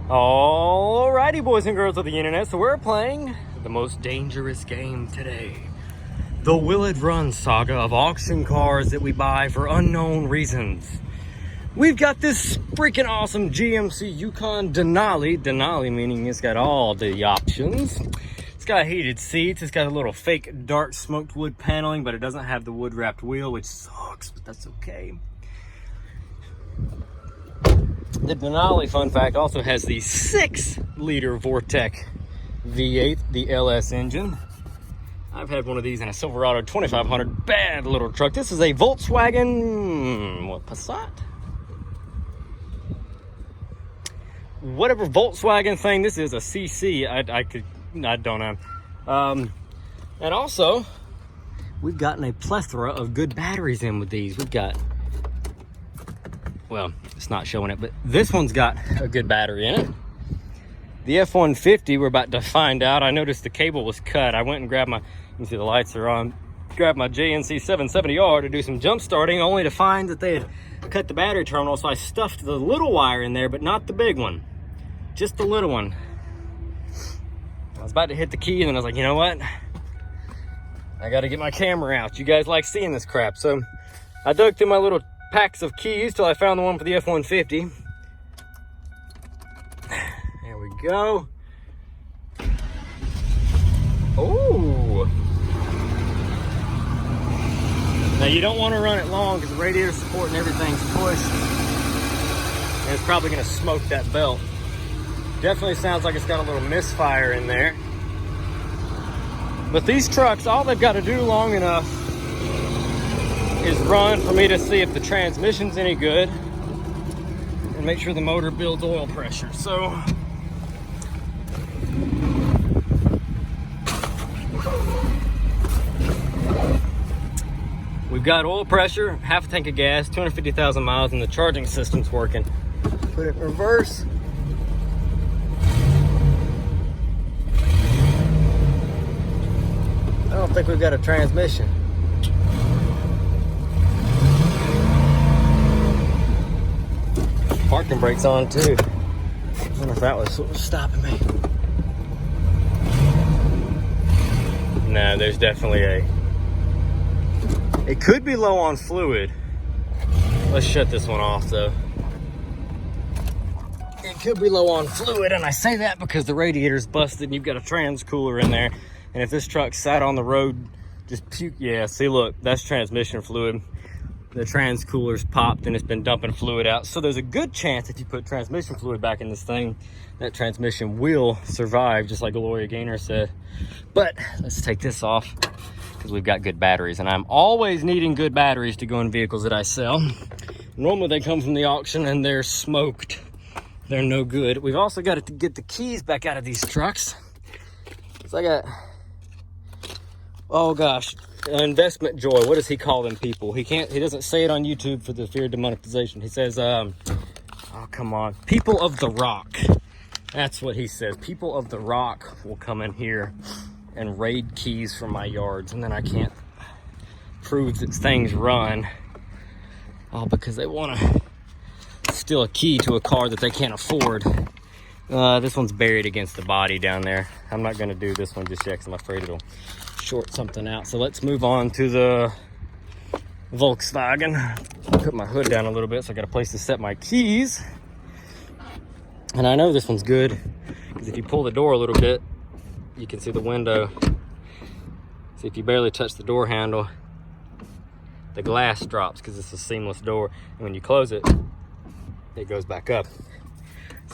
Alrighty, boys and girls of the internet, so we're playing the most dangerous game today. The Will It Run saga of auction cars that we buy for unknown reasons. We've got this freaking awesome GMC Yukon Denali. Denali meaning it's got all the options. It's got heated seats, it's got a little fake dark smoked wood paneling, but it doesn't have the wood wrapped wheel, which sucks, but that's okay. The Denali, fun fact, also has the 6-liter Vortec V8, the LS engine. I've had one of these in a Silverado 2500, bad little truck. This is a Volkswagen, what, Passat? Whatever Volkswagen thing, this is a CC, I don't know. And also, we've gotten a plethora of good batteries in with these. We've got, well, it's not showing it, but this one's got a good battery in it. The F-150, we're about to find out. I noticed the cable was cut. I went and grabbed my, you can see the lights are on, grabbed my JNC 770R to do some jump starting, only to find that they had cut the battery terminal, so I stuffed the little wire in there, but not the big one. Just the little one. I was about to hit the key, and then I was like, you know what? I gotta get my camera out. You guys like seeing this crap. So I dug through my little packs of keys till I found the one for the F-150. There we go. Oh. Now you don't want to run it long because the radiator support and everything's pushed. And it's probably going to smoke that belt. Definitely sounds like it's got a little misfire in there. But these trucks, all they've got to do long enough is run for me to see if the transmission's any good and make sure the motor builds oil pressure. So we've got oil pressure, half a tank of gas, 250,000 miles, and the charging system's working. Put it in reverse. I don't think we've got a transmission. Parking brakes on too. I wonder if that was what was stopping me. No, there's definitely it could be low on fluid. Let's shut this one off though. It could be low on fluid, and I say that because the radiator's busted and you've got a trans cooler in there. And if this truck sat on the road, just puke. Yeah, see, look, that's transmission fluid. The trans cooler's popped and it's been dumping fluid out. So there's a good chance if you put transmission fluid back in this thing, that transmission will survive, just like Gloria Gaynor said. But let's take this off because we've got good batteries, and I'm always needing good batteries to go in vehicles that I sell. Normally they come from the auction and they're smoked. They're no good. We've also got to get the keys back out of these trucks. So I got, oh gosh, investment joy. What does he call them people? He doesn't say it on YouTube for the fear of demonetization. He says, oh come on, people of the rock. That's what he says. People of the rock will come in here and raid keys from my yards, and then I can't prove that things run, all because they want to steal a key to a car that they can't afford. This one's buried against the body down there. I'm not going to do this one just yet because I'm afraid it'll short something out. So let's move on to the Volkswagen. Put my hood down a little bit so I got a place to set my keys. And I know this one's good because if you pull the door a little bit, you can see the window. See, if you barely touch the door handle, the glass drops because it's a seamless door. And when you close it, it goes back up.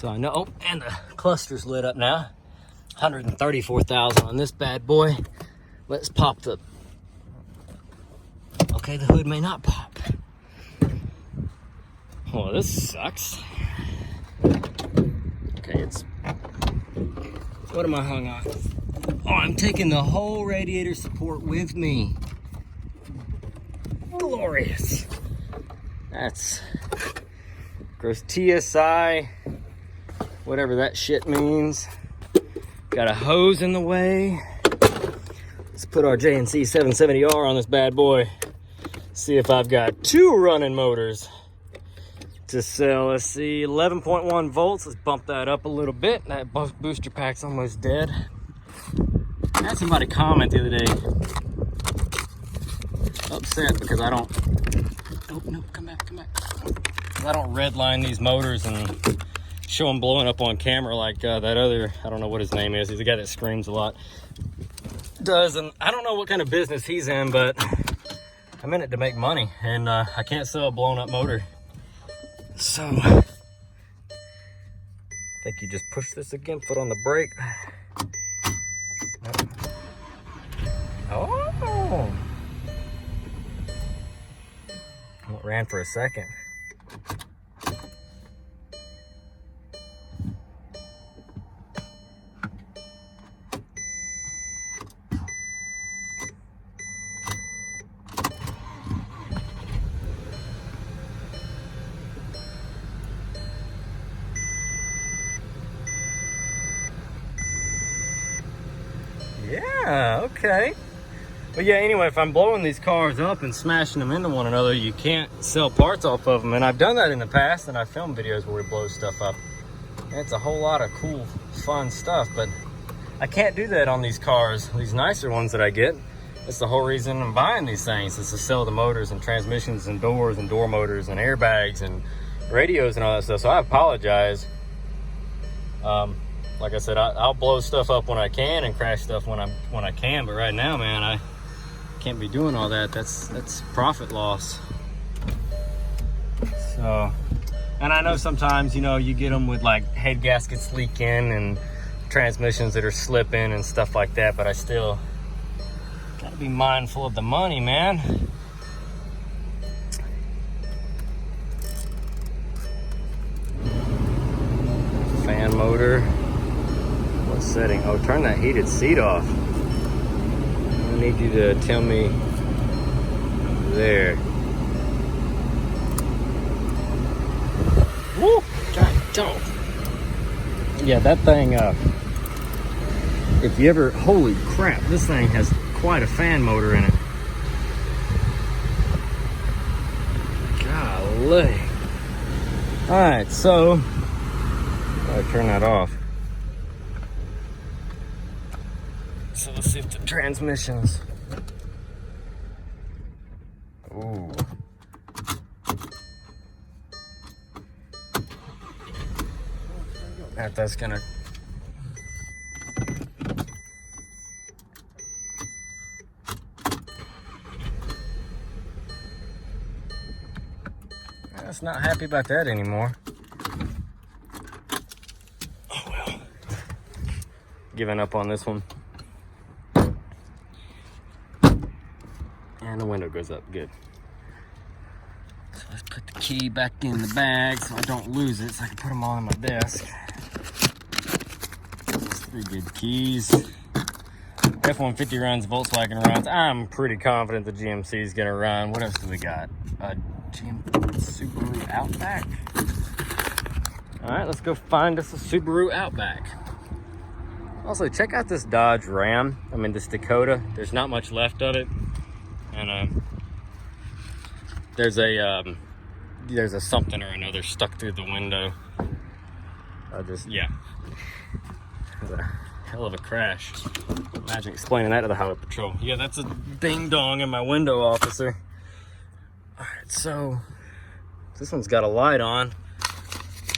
So I know, oh, and the cluster's lit up now. 134,000 on this bad boy. Let's pop the, okay, the hood may not pop. Oh, this sucks. Okay, it's, what am I hung on? Oh, I'm taking the whole radiator support with me. Glorious. That's gross TSI, whatever that shit means. Got a hose in the way. Let's put our JNC 770R on this bad boy. See if I've got two running motors to sell. Let's see, 11.1 volts. Let's bump that up a little bit. That booster pack's almost dead. I had somebody comment the other day, upset because I don't, oh no, come back. I don't redline these motors and show them blowing up on camera like that other, I don't know what his name is. He's a guy that screams a lot. Does, and I don't know what kind of business he's in, but I'm in it to make money, and I can't sell a blown up motor. So, I think you just push this again, foot on the brake. Oh! Well, it ran for a second. Yeah, okay. But yeah, anyway, if I'm blowing these cars up and smashing them into one another, you can't sell parts off of them. And I've done that in the past, and I filmed videos where we blow stuff up. And it's a whole lot of cool, fun stuff, but I can't do that on these cars, these nicer ones that I get. That's the whole reason I'm buying these things, is to sell the motors and transmissions and doors and door motors and airbags and radios and all that stuff. So I apologize. Like I said, I'll blow stuff up when I can and crash stuff when I can, but right now, man, I can't be doing all that. That's profit loss. So, and I know sometimes, you know, you get them with like head gaskets leaking and transmissions that are slipping and stuff like that, but I still gotta be mindful of the money, man. Fan motor. What setting? Oh, turn that heated seat off. I need you to tell me there. Woo! God, don't. Yeah, that thing, if you ever, holy crap, this thing has quite a fan motor in it. Golly. Alright, so, I turn that off. So let's see if the transmissions. Ooh. That's gonna. That's not happy about that anymore. Oh well. Giving up on this one. And the window goes up, good. So let's put the key back in the bag so I don't lose it, so I can put them all on my desk. Those 3 good keys. F-150 runs, Volkswagen runs. I'm pretty confident the GMC is gonna run. What else do we got? A Subaru Outback. All right, let's go find us a Subaru Outback. Also, check out this Dodge Ram. I mean, this Dakota. There's not much left of it. And there's a something or another stuck through the window. Yeah, it was a hell of a crash. Imagine explaining that to the highway patrol. Yeah, that's a ding dong in my window, officer. All right, so this one's got a light on.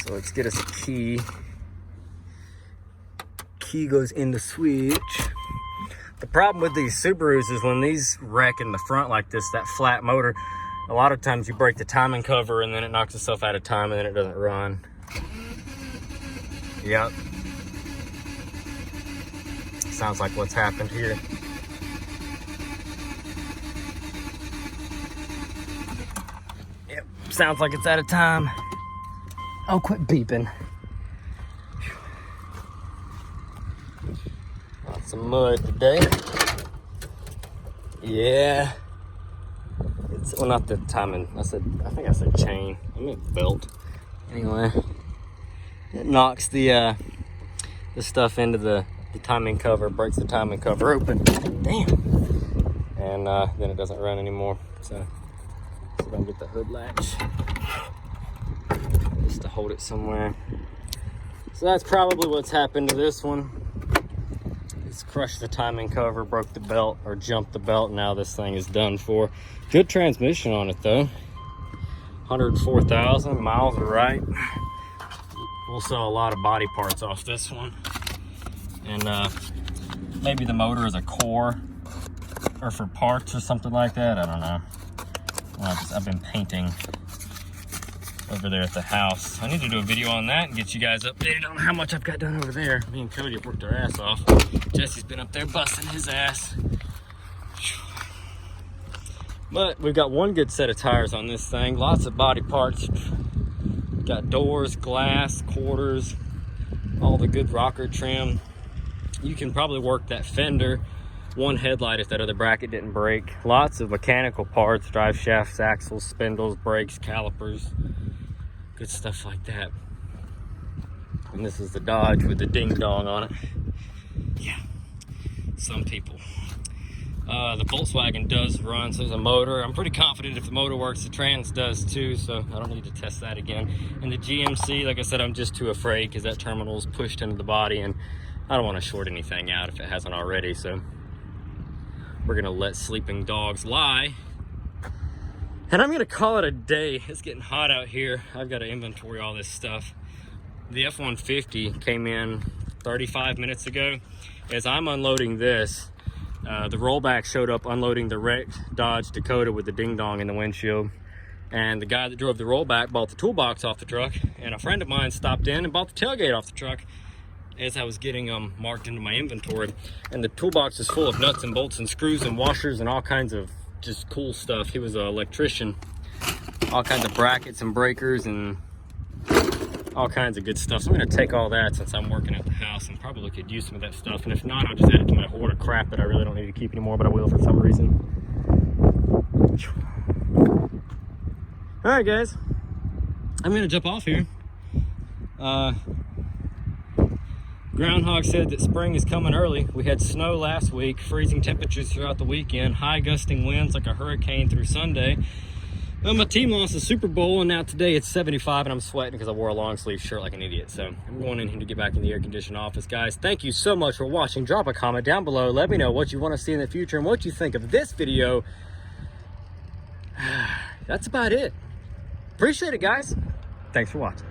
So let's get us a key. Key goes in the switch. The problem with these Subarus is when these wreck in the front like this, that flat motor, a lot of times you break the timing cover and then it knocks itself out of time and then it doesn't run. Yep. Sounds like what's happened here. Yep, sounds like it's out of time. Oh, quit beeping. Some mud today. Yeah. It's, well, not the timing. I think I said chain. I meant belt. Anyway, it knocks the stuff into the timing cover, breaks the timing cover open. Damn. And then it doesn't run anymore. So don't get the hood latch. just to hold it somewhere. So that's probably what's happened to this one. It's crushed the timing cover, broke the belt, or jumped the belt. Now this thing is done for. Good transmission on it though. 104,000 miles are right. We'll sell a lot of body parts off this one. And maybe the motor is a core or for parts or something like that. I don't know. I've been painting over there at the house. I need to do a video on that and get you guys updated on how much I've got done over there. Me and Cody have worked our ass off. Jesse's been up there busting his ass. But we've got one good set of tires on this thing. Lots of body parts. Got doors, glass, quarters, all the good rocker trim. You can probably work that fender. One headlight if that other bracket didn't break. Lots of mechanical parts, drive shafts, axles, spindles, brakes, calipers, good stuff like that. And this is the Dodge with the ding dong on it. Yeah, some people. The Volkswagen does run, so there's a motor. I'm pretty confident if the motor works, the trans does too, so I don't need to test that again. And the GMC, like I said, I'm just too afraid because that terminal is pushed into the body and I don't want to short anything out if it hasn't already, so we're gonna let sleeping dogs lie. And I'm gonna call it a day. It's getting hot out here. I've got to inventory all this stuff. The F-150 came in 35 minutes ago. As I'm unloading this, the rollback showed up unloading the wrecked Dodge Dakota with the ding dong in the windshield. And the guy that drove the rollback bought the toolbox off the truck, and a friend of mine stopped in and bought the tailgate off the truck as I was getting them marked into my inventory. And the toolbox is full of nuts and bolts and screws and washers and all kinds of just cool stuff. He was an electrician. All kinds of brackets and breakers and all kinds of good stuff. So I'm gonna take all that since I'm working at the house and probably could use some of that stuff. And if not, I'll just add it to my hoard of crap that I really don't need to keep anymore, but I will for some reason. All right, guys. I'm gonna jump off here. Groundhog said that spring is coming early. We had snow last week, freezing temperatures throughout the weekend, high gusting winds like a hurricane through Sunday. Well, my team lost the Super Bowl, and now today it's 75, and I'm sweating because I wore a long sleeve shirt like an idiot. So I'm going in here to get back in the air conditioned office. Guys, thank you so much for watching. Drop a comment down below. Let me know what you want to see in the future and what you think of this video. That's about it. Appreciate it, guys. Thanks for watching.